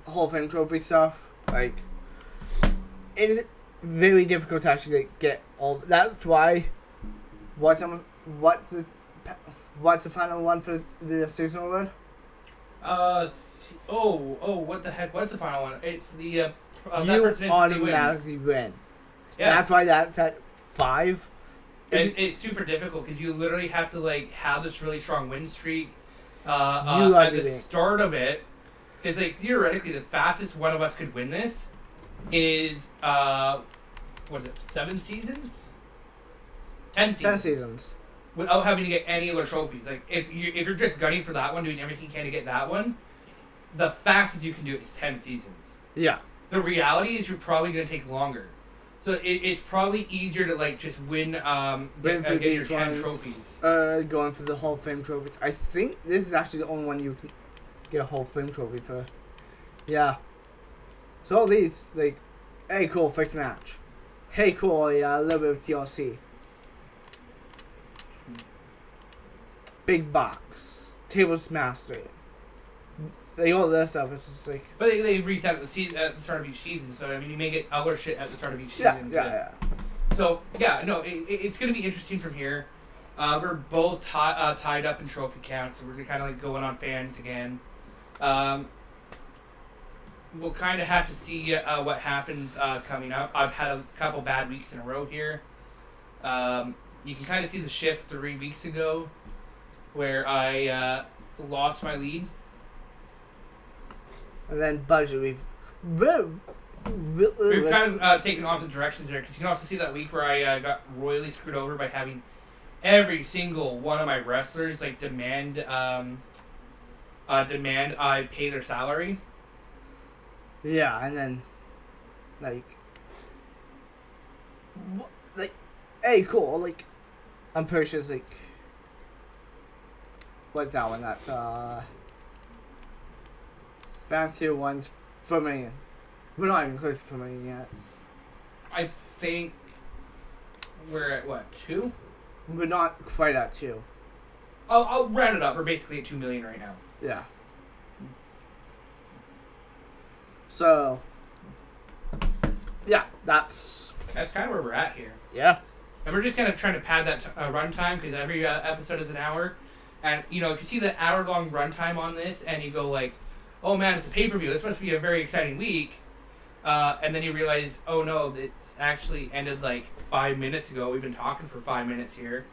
Hall of Fame trophy stuff. Like, it is very difficult to actually get all. That's why. What's the final one for the seasonal one? What the heck? What's the final one? It's the You that person instantly automatically wins. win. Yeah, That's why that's at 5. it's super difficult because you literally have to like have this really strong win streak You at the agree. start of it. Because like theoretically, the fastest one of us could win this is what is it? 7 seasons? 10 seasons. 10 seasons. Without having to get any other trophies. Like if you're just gunning for that one, doing everything you can to get that one, the fastest you can do it is 10 seasons. Yeah. The reality is you're probably going to take longer. So it's probably easier to like just win get your 10 trophies. Going for the Hall of Fame trophies. I think this is actually the only one you can get a Hall of Fame trophy for. Yeah. So all these, like, hey, cool, fixed match. Hey, cool, a little bit of TLC. Big box. Tables mastery. They all that stuff. It's just like. But they reset at the start of each season. So I mean, you may get other shit at the start of each Yeah, season. yeah. So yeah, no, it's going to be interesting from here. We're both tied up in trophy count, so we're kind of like going on fans again. We'll kind of have to see what happens coming up. I've had a couple bad weeks in a row here. You can kind of see the shift 3 weeks ago, where I lost my lead. And then budget, we've kind of taken opposite directions there, because you can also see that week where I got royally screwed over by having every single one of my wrestlers like demand I pay their salary. Yeah, and then hey, cool. Like, I'm pretty sure it's like, what's that one? That's fancier ones for me. We're not even close to me yet. I think we're at what, 2? We're not quite at 2. I'll round it up. We're basically at 2 million right now. Yeah. So, yeah, that's kind of where we're at here. yeah. And we're just kind of trying to pad that runtime, because every episode is an hour. And, you know, if you see the hour-long runtime on this and you go like, oh man, it's a pay-per-view. This must be a very exciting week. And then you realize, oh no, it's actually ended like 5 minutes ago. We've been talking for 5 minutes here.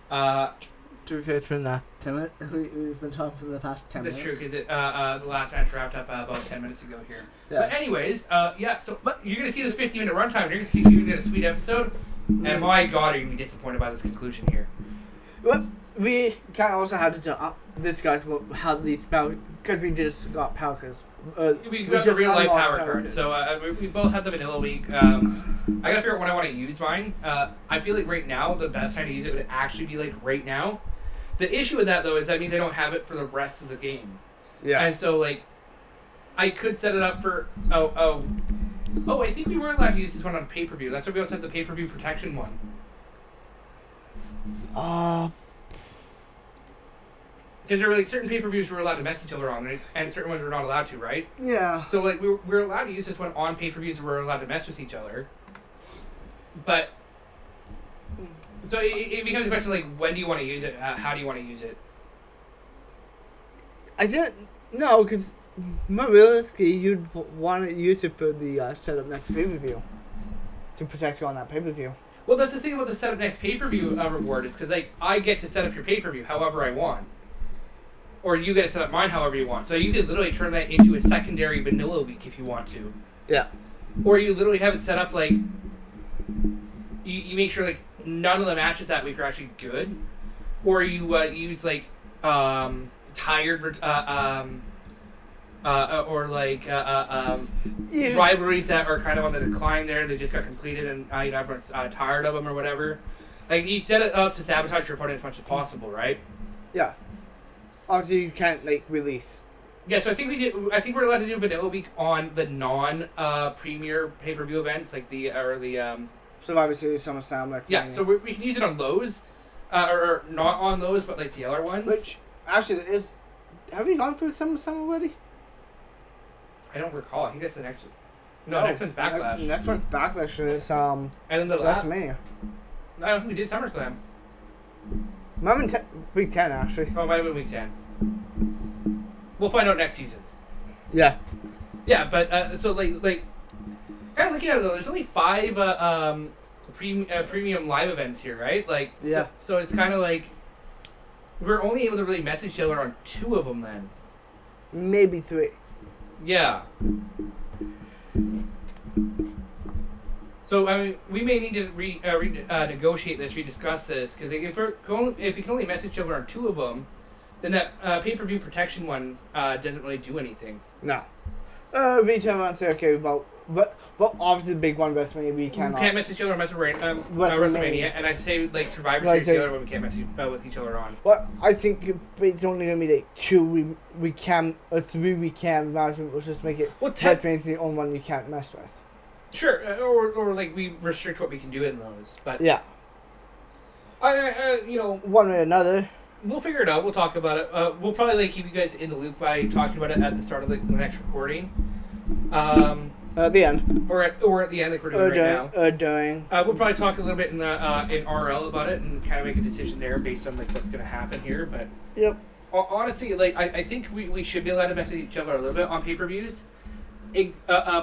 To be fair, it's been 10 minutes. We've been talking for the past 10 That's minutes. true, because the last match wrapped up about 10 minutes ago here. Yeah. But anyways, so you're going to see this 50-minute runtime. You're going to see you're going to get a sweet episode. And my God, are you going to be disappointed by this conclusion here. Well, we kind of also had to discuss about how these power, because we just got power cards. We got the real life power card. So we both had the vanilla week. I gotta figure out when I want to use mine. I feel like right now the best time to use it would actually be like right now. The issue with that though is that means I don't have it for the rest of the game. Yeah. And so like, I could set it up for I think we were allowed to use this one on pay-per-view. That's why we also had the pay-per-view protection one. Because there were like certain pay-per-views we were allowed to mess each other on, right? And certain ones we were not allowed to, right? Yeah. So like we were allowed to use this one on pay-per-views where we were allowed to mess with each other. But so it becomes a question like, when do you want to use it? How do you want to use it? I didn't no, because more realistically, you'd want to use it for the setup next pay-per-view to protect you on that pay-per-view. Well, that's the thing about the setup next pay-per-view reward is because like I get to set up your pay-per-view however I want, or you get to set up mine however you want. So you could literally turn that into a secondary vanilla week if you want to. Yeah. Or you literally have it set up like you make sure like none of the matches that week are actually good, or you use like tired or like rivalries that are kind of on the decline there. They just got completed and everyone's tired of them or whatever. Like you set it up to sabotage your opponent as much as possible, right? Yeah. Obviously, you can't like release. Yeah, so I think we're allowed to do vanilla week on the non premier pay-per-view events like the Survivor Series, SummerSlam, WrestleMania. Yeah, so we can use it on those, or not on those, but like the other ones. Which actually is. Have we gone through SummerSlam already? I don't recall. I think that's the next one. No, next one's Backlash. Next one's Backlash. It's and then the WrestleMania. I don't think we did SummerSlam. Might have been week 10 actually. Oh, it might have been week 10. We'll find out next season. Yeah. Yeah, but so like kind of looking at it though, there's only 5 premium live events here, right? Like yeah. So it's kind of like we're only able to really message each other on 2 of them then. Maybe 3. Yeah. So I mean, we may need to negotiate this, rediscuss this, because if you can only message each other on 2 of them, then that pay-per-view protection one doesn't really do anything. No. We turn around and say okay, but obviously the big one WrestleMania we cannot. We can't message each other on WrestleMania, and I say like Survivor Series the other one we can't message with each other on. Well, I think if it's only gonna be like 2 we can, or 3 we can. We'll just make it. Well, WrestleMania's the only one you can't mess with. Sure, or like we restrict what we can do in those, but yeah. One way or another. We'll figure it out. We'll talk about it. We'll probably like keep you guys in the loop by talking about it at the start of the next recording. At the end. Or at the end, like we're doing right now. During. We'll probably talk a little bit in RL about it and kind of make a decision there based on like what's going to happen here. But yep. Honestly, like I think we should be allowed to message each other a little bit on pay-per-views,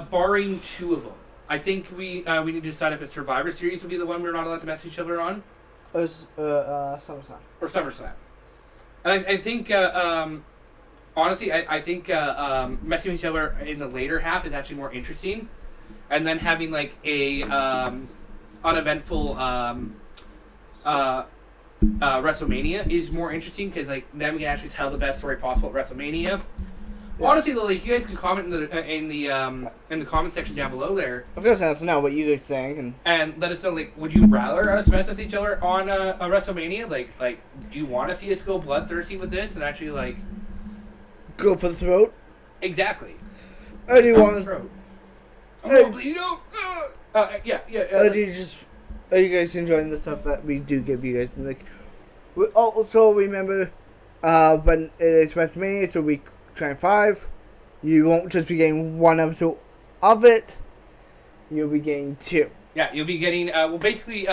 barring 2 of them. I think we need to decide if a Survivor Series would be the one we're not allowed to message each other on. Or SummerSlam. Or SummerSlam. And I think, honestly, I think messing with each other in the later half is actually more interesting. And then having, like, a uneventful WrestleMania is more interesting because, like, then we can actually tell the best story possible at WrestleMania. Yeah. Honestly, though, like, you guys can comment in the comment section down below there. Of course, let us know what you guys think, and let us know, like, would you rather us mess with each other on a WrestleMania? Like, do you want to see us go bloodthirsty with this and actually like go for the throat? Exactly. Or do you want to? Are you guys enjoying the stuff that we do give you guys? And like, we also remember, when it is WrestleMania, so week 25, you won't just be getting 1 episode of it, you'll be getting 2. Yeah, you'll be getting, basically,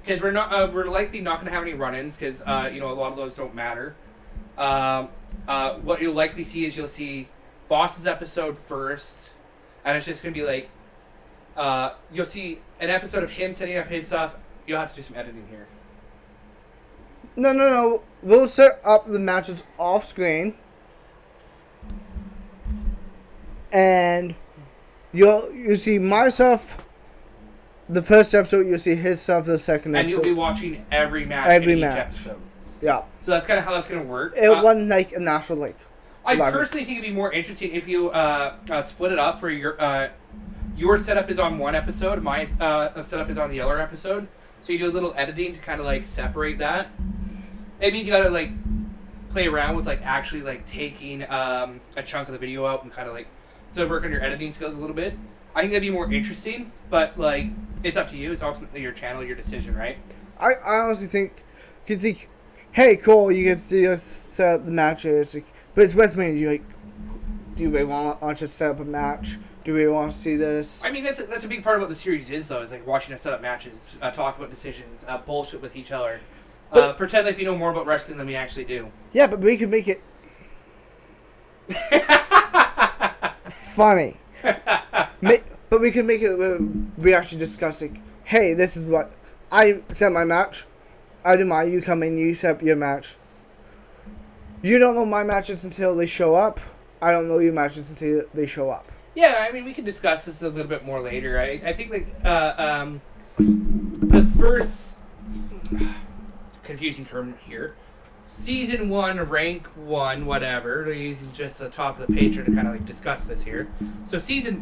because we're likely not going to have any run-ins, because, a lot of those don't matter. What you'll likely see is you'll see Boss's episode first, and it's just gonna be like, you'll see an episode of him setting up his stuff. You'll have to do some editing here. No. We'll set up the matches off screen, and you'll see my stuff. The first episode, you'll see his stuff. The second and episode, you'll be watching every match. Every in each match. episode. Yeah. So that's kind of how that's gonna work. It wasn't like a natural link. I personally think it'd be more interesting if you split it up, where your setup is on one episode, my setup is on the other episode. So you do a little editing to kind of like separate that. It means you gotta like play around with like actually like taking a chunk of the video out and kind of like still work on your editing skills a little bit. I think that'd be more interesting, but like it's up to you. It's ultimately your channel, your decision, right? I honestly think, cause like, hey, cool, you get to set up the matches, like, but it's WrestleMania. You like, do we want to set up a match? Do we want to see this? I mean, that's a big part of what the series is, though. Is like watching us set up matches, talk about decisions, bullshit with each other, pretend like we know more about wrestling than we actually do. Yeah, but we could make it funny. But we can make it where we actually discuss like, hey, this is what I set my match. I do mine. You come in. You set up your match. You don't know my matches until they show up. I don't know your matches until they show up. Yeah, I mean, we can discuss this a little bit more later. I think like the first confusing term here, season 1, rank 1, whatever. We're using just the top of the page here to kind of like discuss this here. So season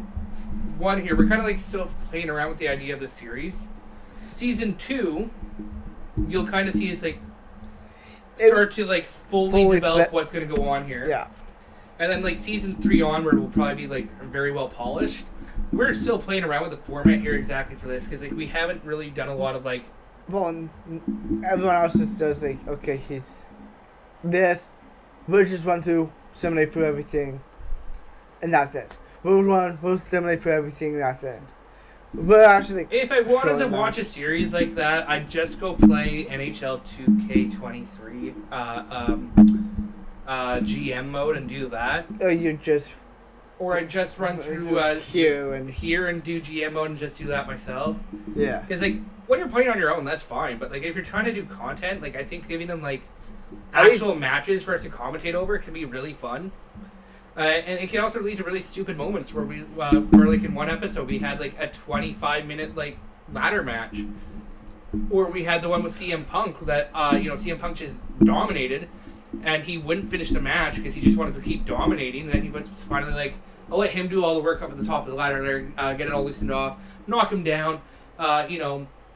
1 here, we're kind of like still playing around with the idea of the series. Season 2, you'll kind of see it's like start to like fully develop what's going to go on here. Yeah. And then like season 3 onward will probably be like very well polished. We're still playing around with the format here exactly for this because like we haven't really done a lot of like. Well, and everyone else just does like, okay, he's this. We'll just run through, simulate through everything, and that's it. We'll simulate through everything, and that's it. We're actually like, if I wanted to watch a series like that, I'd just go play NHL 2K23 GM mode and do that. Or I just run through here and do GM mode and just do that myself. Yeah. Because like when you're playing on your own, that's fine. But like if you're trying to do content, like I think giving them like actual matches for us to commentate over can be really fun. And it can also lead to really stupid moments where where like in one episode we had like a 25-minute like ladder match, or we had the one with CM Punk that CM Punk just dominated, and he wouldn't finish the match because he just wanted to keep dominating. And then he was finally like, I'll let him do all the work up at the top of the ladder there, get it all loosened off, knock him down,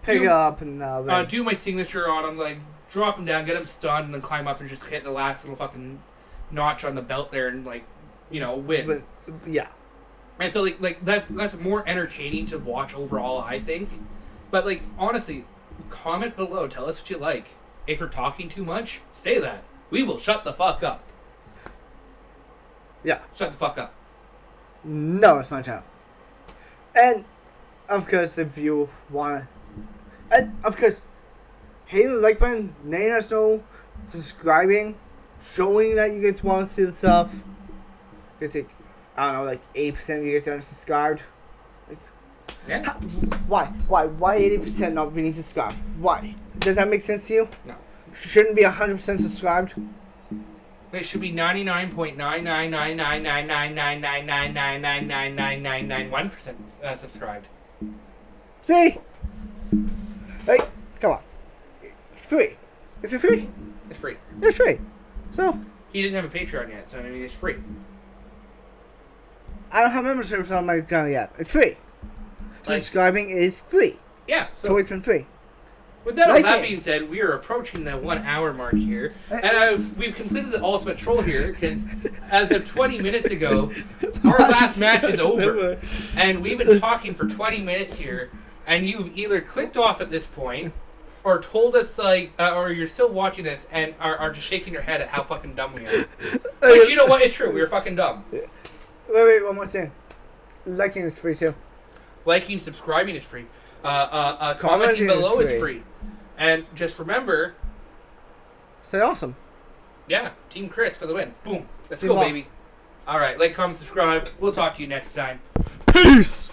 pick up and do my signature on him, like drop him down, get him stunned, and then climb up and just hit the last little fucking notch on the belt there and like. Win. But, yeah. And so like that's more entertaining to watch overall, I think. But like honestly, comment below, tell us what you like. If you're talking too much, say that. We will shut the fuck up. Yeah. Shut the fuck up. No, it's my channel. And of course, if you wanna, and of course, hitting the like button, letting us know, subscribing, showing that you guys want to see the stuff. It's like, I don't know, like 8% of you guys aren't subscribed. Like, yeah. Why 80% not being subscribed? Why? Does that make sense to you? No. Shouldn't be 100% subscribed. It should be 99.99999999999999991% subscribed. See? Like, come on. It's free. Is it free? It's free. It's free. So. He doesn't have a Patreon yet, so I mean it's free. I don't have memberships on my channel yet. It's free. Subscribing is free. Yeah. It's always been free. With that being said, we are approaching the 1 hour mark here, and we've completed the ultimate troll here because as of 20 minutes ago, our last match is over, and we've been talking for 20 minutes here, and you've either clicked off at this point, or told us like, or you're still watching this and are just shaking your head at how fucking dumb we are. Which you know what? It's true. We were fucking dumb. Wait, one more thing. Liking is free too. Liking, subscribing is free. Commenting below is free. And just remember... Stay awesome. Yeah, Team Chris for the win. Boom. Let's Team go, boss. baby. All right, like, comment, subscribe. We'll talk to you next time. Peace.